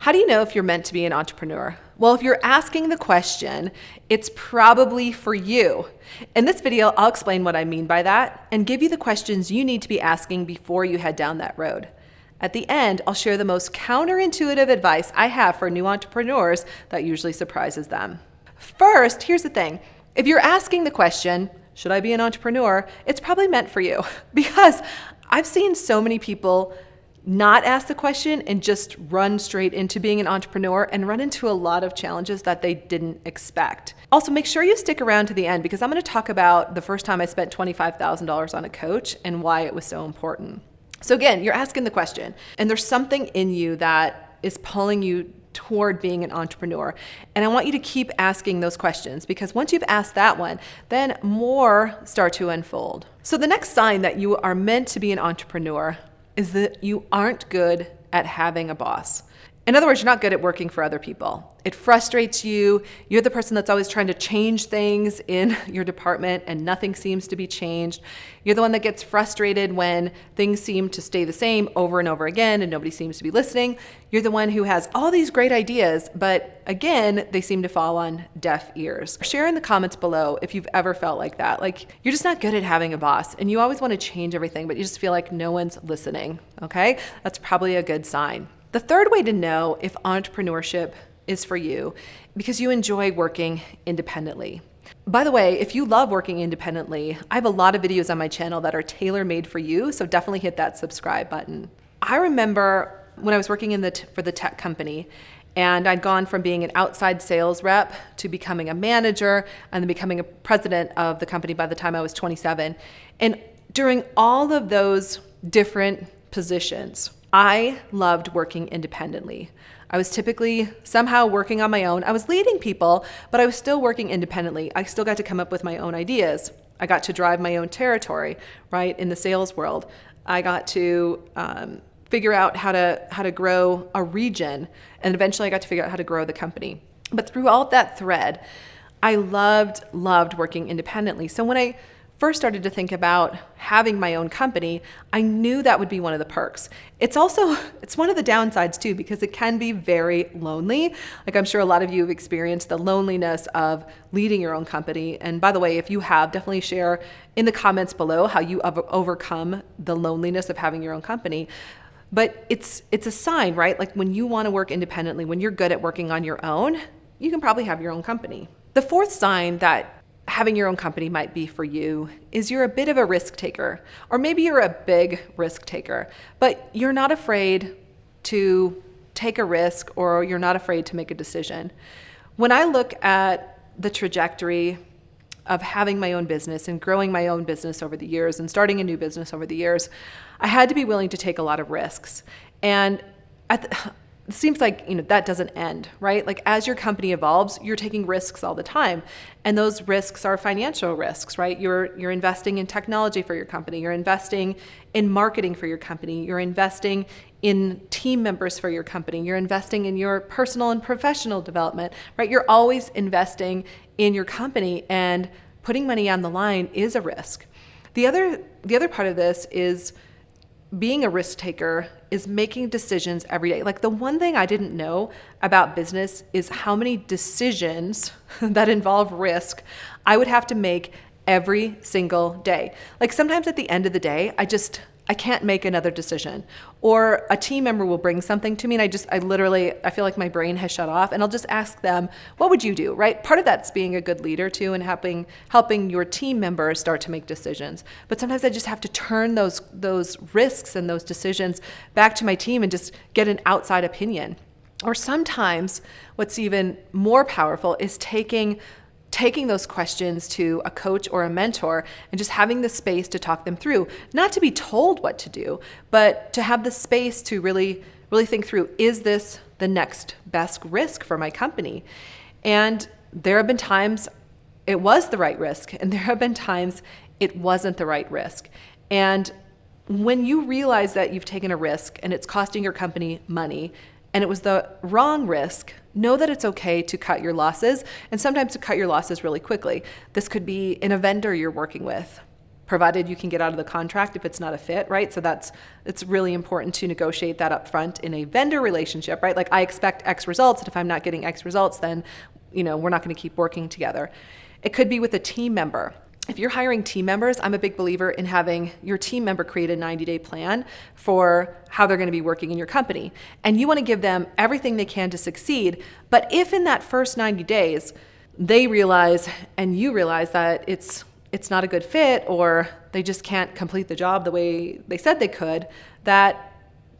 How do you know if you're meant to be an entrepreneur? Well, if you're asking the question, it's probably for you. In this video, I'll explain what I mean by that and give you the questions you need to be asking before you head down that road. At the end, I'll share the most counterintuitive advice I have for new entrepreneurs that usually surprises them. First, here's the thing. If you're asking the question, should I be an entrepreneur? It's probably meant for you because I've seen so many people not ask the question and just run straight into being an entrepreneur and run into a lot of challenges that they didn't expect. Also, make sure you stick around to the end because I'm going to talk about the first time I spent $25,000 on a coach and why it was so important. So again, you're asking the question and there's something in you that is pulling you toward being an entrepreneur. And I want you to keep asking those questions because once you've asked that one, then more start to unfold. So the next sign that you are meant to be an entrepreneur is that you aren't good at having a boss. In other words, you're not good at working for other people. It frustrates you. You're the person that's always trying to change things in your department and nothing seems to be changed. You're the one that gets frustrated when things seem to stay the same over and over again and nobody seems to be listening. You're the one who has all these great ideas, but again, they seem to fall on deaf ears. Share in the comments below if you've ever felt like that. Like you're just not good at having a boss and you always want to change everything, but you just feel like no one's listening, okay? That's probably a good sign. The third way to know if entrepreneurship is for you because you enjoy working independently. By the way, if you love working independently, I have a lot of videos on my channel that are tailor-made for you, so definitely hit that subscribe button. I remember when I was working for the tech company and I'd gone from being an outside sales rep to becoming a manager and then becoming a president of the company by the time I was 27. And during all of those different positions, I loved working independently. I was typically somehow working on my own. I was leading people, but I was still working independently. I still got to come up with my own ideas. I got to drive my own territory, right, in the sales world. I got to figure out how to grow a region, and eventually I got to figure out how to grow the company. But through all of that thread, I loved working independently. So when I first started to think about having my own company, I knew that would be one of the perks. It's one of the downsides too, because it can be very lonely. Like I'm sure a lot of you have experienced the loneliness of leading your own company. And by the way, if you have, definitely share in the comments below how you have overcome the loneliness of having your own company. But it's a sign, right? Like when you want to work independently, when you're good at working on your own, you can probably have your own company. The fourth sign that having your own company might be for you is you're a bit of a risk taker, or maybe you're a big risk taker, but you're not afraid to take a risk or you're not afraid to make a decision. When I look at the trajectory of having my own business and growing my own business over the years and starting a new business over the years, I had to be willing to take a lot of risks. And it seems like, that doesn't end, right? Like as your company evolves, you're taking risks all the time. And those risks are financial risks, right? You're investing in technology for your company. You're investing in marketing for your company. You're investing in team members for your company. You're investing in your personal and professional development, right? You're always investing in your company and putting money on the line is a risk. The other part of this is being a risk taker is making decisions every day. Like the one thing I didn't know about business is how many decisions that involve risk I would have to make every single day. Like sometimes at the end of the day, I can't make another decision. Or a team member will bring something to me and I feel like my brain has shut off and I'll just ask them, what would you do, right? Part of that's being a good leader too and helping your team members start to make decisions. But sometimes I just have to turn those risks and those decisions back to my team and just get an outside opinion. Or sometimes what's even more powerful is taking those questions to a coach or a mentor and just having the space to talk them through, not to be told what to do, but to have the space to really think through, is this the next best risk for my company? And there have been times it was the right risk, and there have been times it wasn't the right risk. And when you realize that you've taken a risk and it's costing your company money, and it was the wrong risk, know that it's okay to cut your losses, and sometimes to cut your losses really quickly. This could be in a vendor you're working with. provided you can get out of the contract if it's not a fit, right? So it's really important to negotiate that up front in a vendor relationship, right? Like, I expect X results, and if I'm not getting X results, then, we're not going to keep working together. It could be with a team member. If you're hiring team members, I'm a big believer in having your team member create a 90-day plan for how they're going to be working in your company. And you want to give them everything they can to succeed. But if in that first 90 days, they realize and you realize that it's not a good fit, or they just can't complete the job the way they said they could, that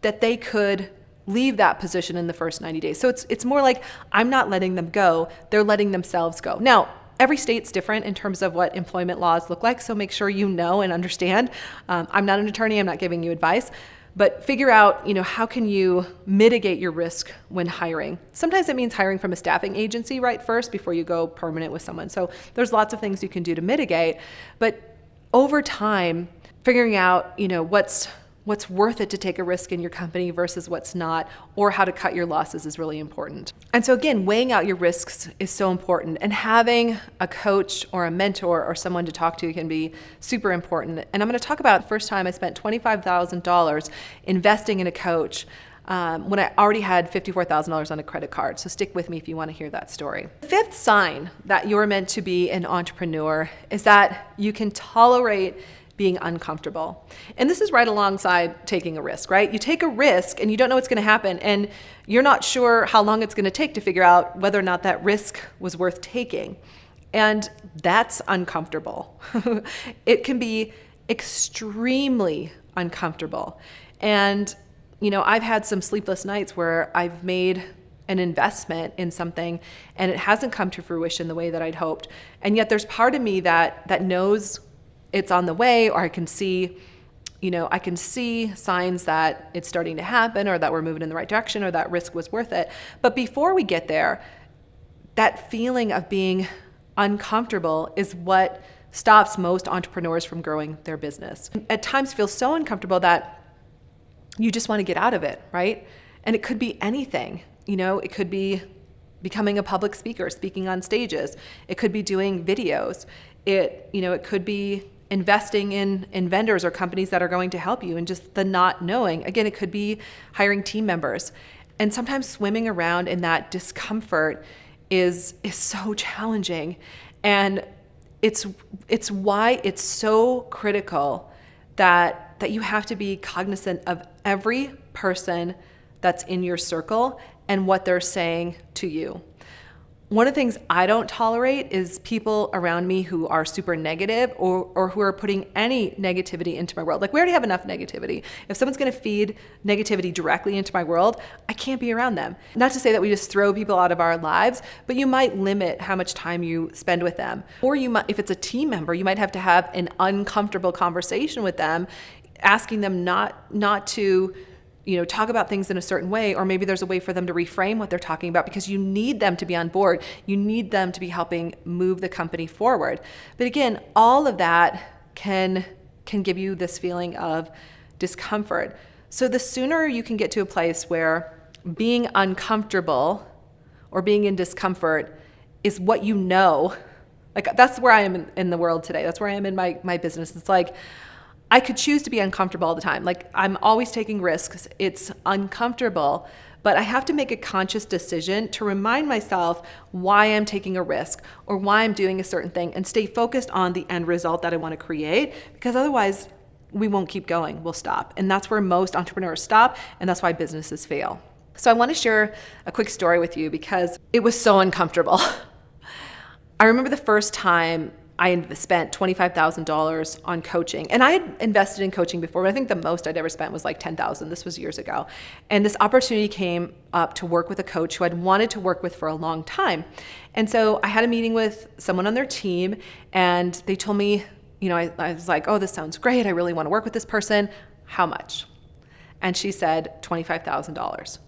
they could leave that position in the first 90 days. So it's more like, I'm not letting them go, they're letting themselves go. Now, every state's different in terms of what employment laws look like, so make sure you know and understand. I'm not an attorney, I'm not giving you advice, but figure out, how can you mitigate your risk when hiring? Sometimes it means hiring from a staffing agency right first before you go permanent with someone. So there's lots of things you can do to mitigate, but over time, figuring out, what's worth it to take a risk in your company versus what's not, or how to cut your losses is really important. And so again, weighing out your risks is so important, and having a coach or a mentor or someone to talk to can be super important. And I'm going to talk about the first time I spent $25,000 investing in a coach when I already had $54,000 on a credit card. So stick with me if you want to hear that story. The fifth sign that you're meant to be an entrepreneur is that you can tolerate being uncomfortable. And this is right alongside taking a risk, right? You take a risk and you don't know what's going to happen, and you're not sure how long it's going to take to figure out whether or not that risk was worth taking. And that's uncomfortable. It can be extremely uncomfortable. And, I've had some sleepless nights where I've made an investment in something and it hasn't come to fruition the way that I'd hoped. And yet there's part of me that knows it's on the way, or I can see signs that it's starting to happen, or that we're moving in the right direction, or that risk was worth it. But before we get there, that feeling of being uncomfortable is what stops most entrepreneurs from growing their business. At times feels so uncomfortable that you just want to get out of it, right? And it could be anything. It could be becoming a public speaker, speaking on stages. It could be doing videos. It could be investing in vendors or companies that are going to help you, and just the not knowing. Again, it could be hiring team members. And sometimes swimming around in that discomfort is so challenging. And it's why it's so critical that you have to be cognizant of every person that's in your circle and what they're saying to you. One of the things I don't tolerate is people around me who are super negative, or who are putting any negativity into my world. Like, we already have enough negativity. If someone's going to feed negativity directly into my world, I can't be around them. Not to say that we just throw people out of our lives, but you might limit how much time you spend with them. Or you might, if it's a team member, you might have to have an uncomfortable conversation with them, asking them not to talk about things in a certain way, or maybe there's a way for them to reframe what they're talking about, because you need them to be on board. You need them to be helping move the company forward. But again, all of that can give you this feeling of discomfort. So the sooner you can get to a place where being uncomfortable or being in discomfort is what like, that's where I am in the world today. That's where I am in my business. It's like, I could choose to be uncomfortable all the time. Like, I'm always taking risks. It's uncomfortable, but I have to make a conscious decision to remind myself why I'm taking a risk or why I'm doing a certain thing, and stay focused on the end result that I want to create, because otherwise we won't keep going. We'll stop. And that's where most entrepreneurs stop, and that's why businesses fail. So I want to share a quick story with you because it was so uncomfortable. I remember the first time I spent $25,000 on coaching. And I had invested in coaching before, but I think the most I'd ever spent was like $10,000. This was years ago. And this opportunity came up to work with a coach who I'd wanted to work with for a long time. And so I had a meeting with someone on their team, and they told me, I was like, oh, this sounds great. I really want to work with this person. How much? And she said $25,000.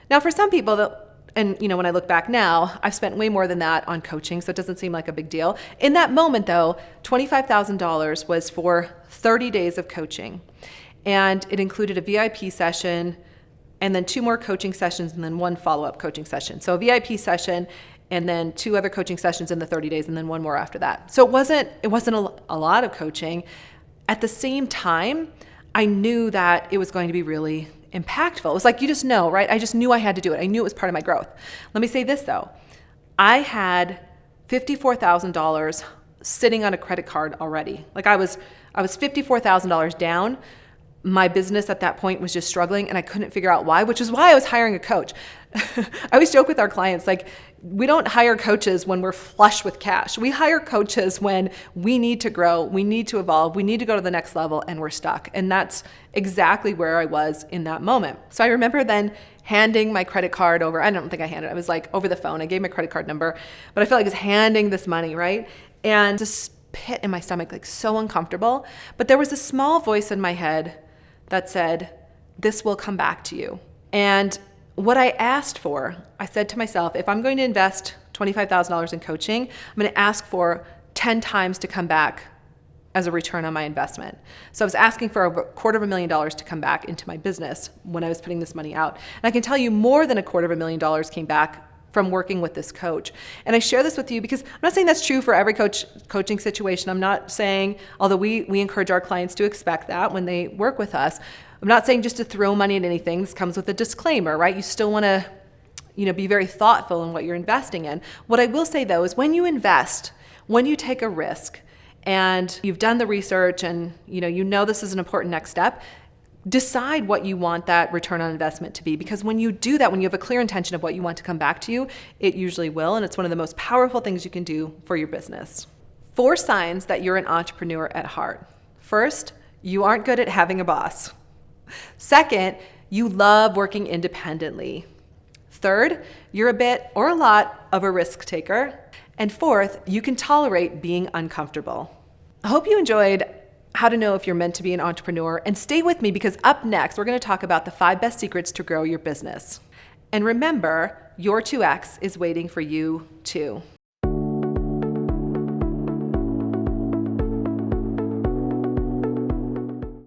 Now, for some people, and when I look back now, I've spent way more than that on coaching, so it doesn't seem like a big deal. In that moment, though, $25,000 was for 30 days of coaching. And it included a VIP session, and then 2 more coaching sessions, and then 1 follow-up coaching session. So a VIP session, and then 2 other coaching sessions in the 30 days, and then 1 more after that. So it wasn't a lot of coaching. at the same time, I knew that it was going to be really impactful. It was like, you just know, right? I just knew I had to do it. I knew it was part of my growth. Let me say this though. I had $54,000 sitting on a credit card already. Like I was $54,000 down. My business at that point was just struggling and I couldn't figure out why, which is why I was hiring a coach. I always joke with our clients, like, we don't hire coaches when we're flush with cash. We hire coaches when we need to grow, we need to evolve, we need to go to the next level, and we're stuck. And that's exactly where I was in that moment. So I remember then handing my credit card over. I don't think I handed it. I was like over the phone. I gave my credit card number, but I felt like I was handing this money, right? And this pit in my stomach, like so uncomfortable. But there was a small voice in my head that said, this will come back to you. And what I asked for, I said to myself, if I'm going to invest $25,000 in coaching, I'm going to ask for 10 times to come back as a return on my investment. So I was asking for $250,000 to come back into my business when I was putting this money out. And I can tell you more than $250,000 came back from working with this coach. And I share this with you because I'm not saying that's true for every coaching situation. I'm not saying, although we encourage our clients to expect that when they work with us, I'm not saying just to throw money at anything. This comes with a disclaimer, right? You still want to, be very thoughtful in what you're investing in. What I will say though is when you invest, when you take a risk and you've done the research and you know this is an important next step, decide what you want that return on investment to be. Because when you do that, when you have a clear intention of what you want to come back to you, it usually will. And it's one of the most powerful things you can do for your business. 4 signs that you're an entrepreneur at heart. First, you aren't good at having a boss. Second, you love working independently. Third, you're a bit or a lot of a risk taker. And fourth, you can tolerate being uncomfortable. I hope you enjoyed how to know if you're meant to be an entrepreneur, and stay with me because up next, we're going to talk about the 5 best secrets to grow your business. And remember, your 2X is waiting for you too.